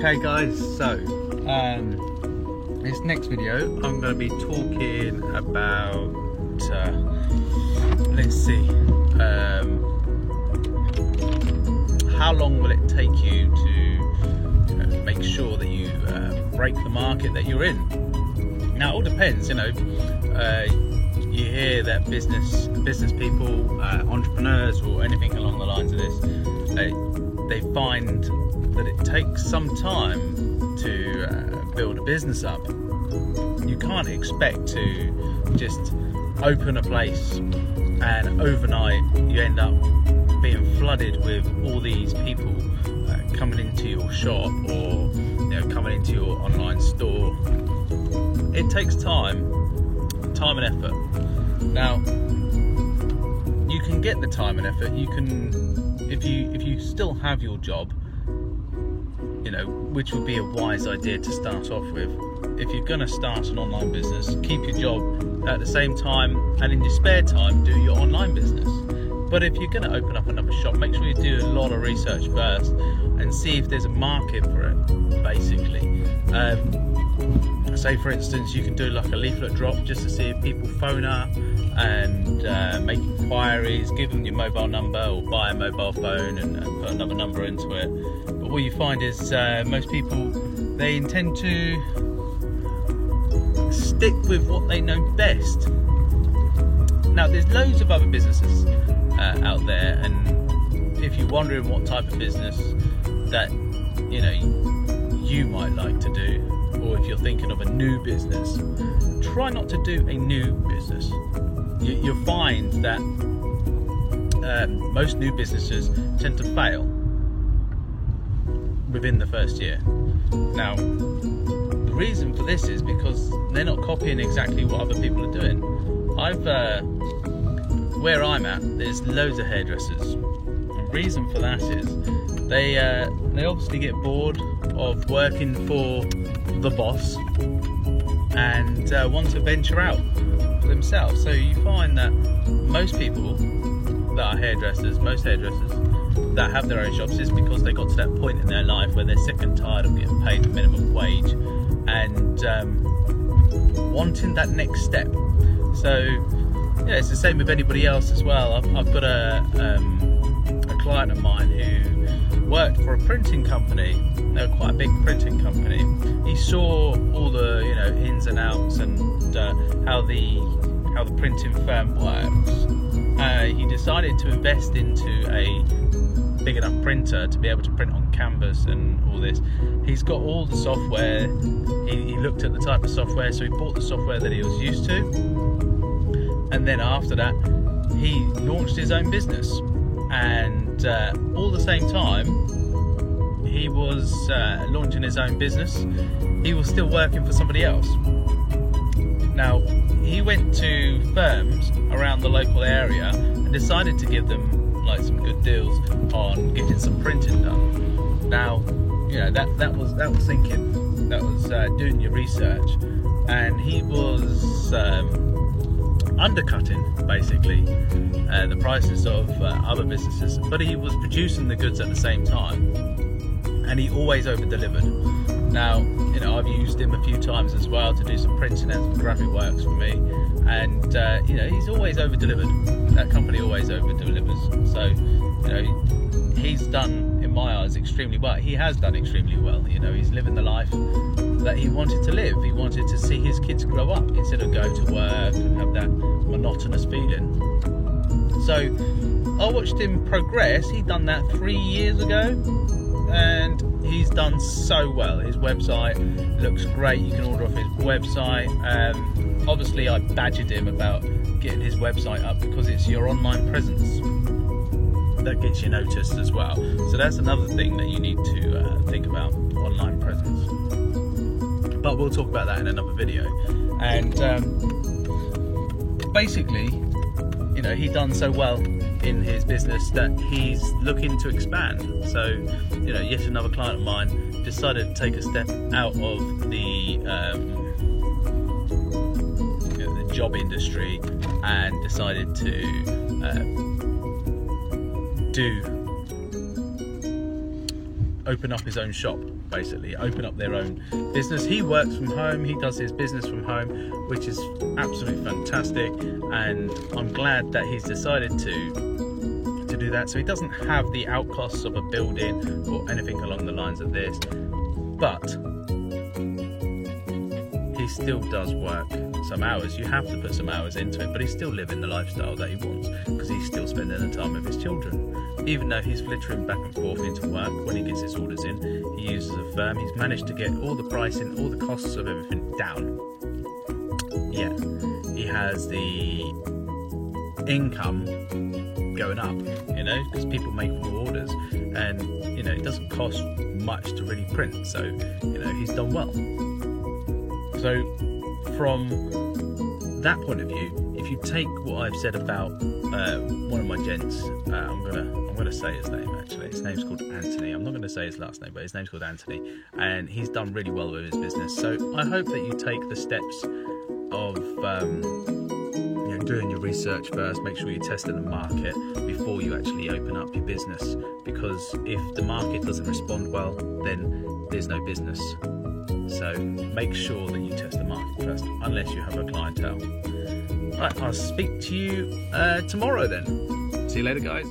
Okay guys, so this next video I'm going to be talking about let's see, how long will it take you to make sure that you break the market that you're in. Now it all depends, you you hear that business people, entrepreneurs or anything along the lines of this, they find that it takes some time to build a business up. You can't expect to just open a place and overnight you end up being flooded with all these people coming into your shop or coming into your online store. It takes time and effort. Now you can get the time and effort. You can, if you still have your job, which would be a wise idea to start off with. If you're going to start an online business, keep your job at the same time, and in your spare time do your online business. But if you're going to open up another shop, make sure you do a lot of research first and see if there's a market for it, basically. Say for instance, you can do like a leaflet drop just to see if people phone up and make inquiries, give them your mobile number or buy a mobile phone and put another number into it. But what you find is most people, they intend to stick with what they know best. Now there's loads of other businesses out there, and if you're wondering what type of business that you might like to do, or if you're thinking of a new business, try not to do a new business. You'll find that most new businesses tend to fail within the first year. Now, the reason for this is because they're not copying exactly what other people are doing. Where I'm at, there's loads of hairdressers. The reason for that is they obviously get bored of working for the boss and want to venture out for themselves. So you find that most people that are hairdressers, most hairdressers that have their own shops, is because they got to that point in their life where they're sick and tired of getting paid the minimum wage and wanting that next step. So it's the same with anybody else as well. I've got a client of mine who worked for a printing company, quite a big printing company. He saw all the ins and outs and how the printing firm works. He decided to invest into a big enough printer to be able to print on canvas and all this. He's got all the software. He looked at the type of software, so he bought the software that he was used to, and then after that he launched his own business. And all the same time he was launching his own business, he was still working for somebody else. Now he went to firms around the local area and decided to give them some good deals on getting some printing done. Now that was thinking, that was doing your research, and he was undercutting basically the prices of other businesses, but he was producing the goods at the same time, and he always over-delivered. Now I've used him a few times as well to do some printing and some graphic works for me, and he's always over-delivered. That company always over-delivers. So he's done, in my eyes, extremely well. He has done extremely well. He's living the life that he wanted to live. He wanted to see his kids grow up instead of go to work and have that monotonous feeling. So I watched him progress. He'd done that 3 years ago, and he's done so well. His website looks great. You can order off his website. Obviously I badgered him about getting his website up because it's your online presence that gets you noticed as well. So that's another thing that you need to think about, online presence. But we'll talk about that in another video. And basically, he's done so well in his business that he's looking to expand. So yet another client of mine decided to take a step out of the job industry and decided to open up his own shop. basically open up their own business. He works from home, he does his business from home, which is absolutely fantastic, and I'm glad that he's decided to do that, so he doesn't have the outcosts of a building or anything along the lines of this. But he still does work some hours. You have to put some hours into it, but he's still living the lifestyle that he wants, because he's still spending the time with his children. Even though he's flittering back and forth into work when he gets his orders in, he uses a firm. He's managed to get all the pricing, all the costs of everything down. Yeah, he has the income going up, you know, because people make more orders, and you know, it doesn't cost much to really print, so you know, he's done well. So from that point of view, if you take what I've said about one of my gents, I'm gonna say his name actually. His name's called Anthony. I'm not gonna say his last name, but his name's called Anthony, and he's done really well with his business. So I hope that you take the steps of you know, doing your research first. Make sure you're testing the market before you actually open up your business, because if the market doesn't respond well, then there's no business. So make sure that you test the market first, unless you have a clientele. Right, I'll speak to you tomorrow then. See you later, guys.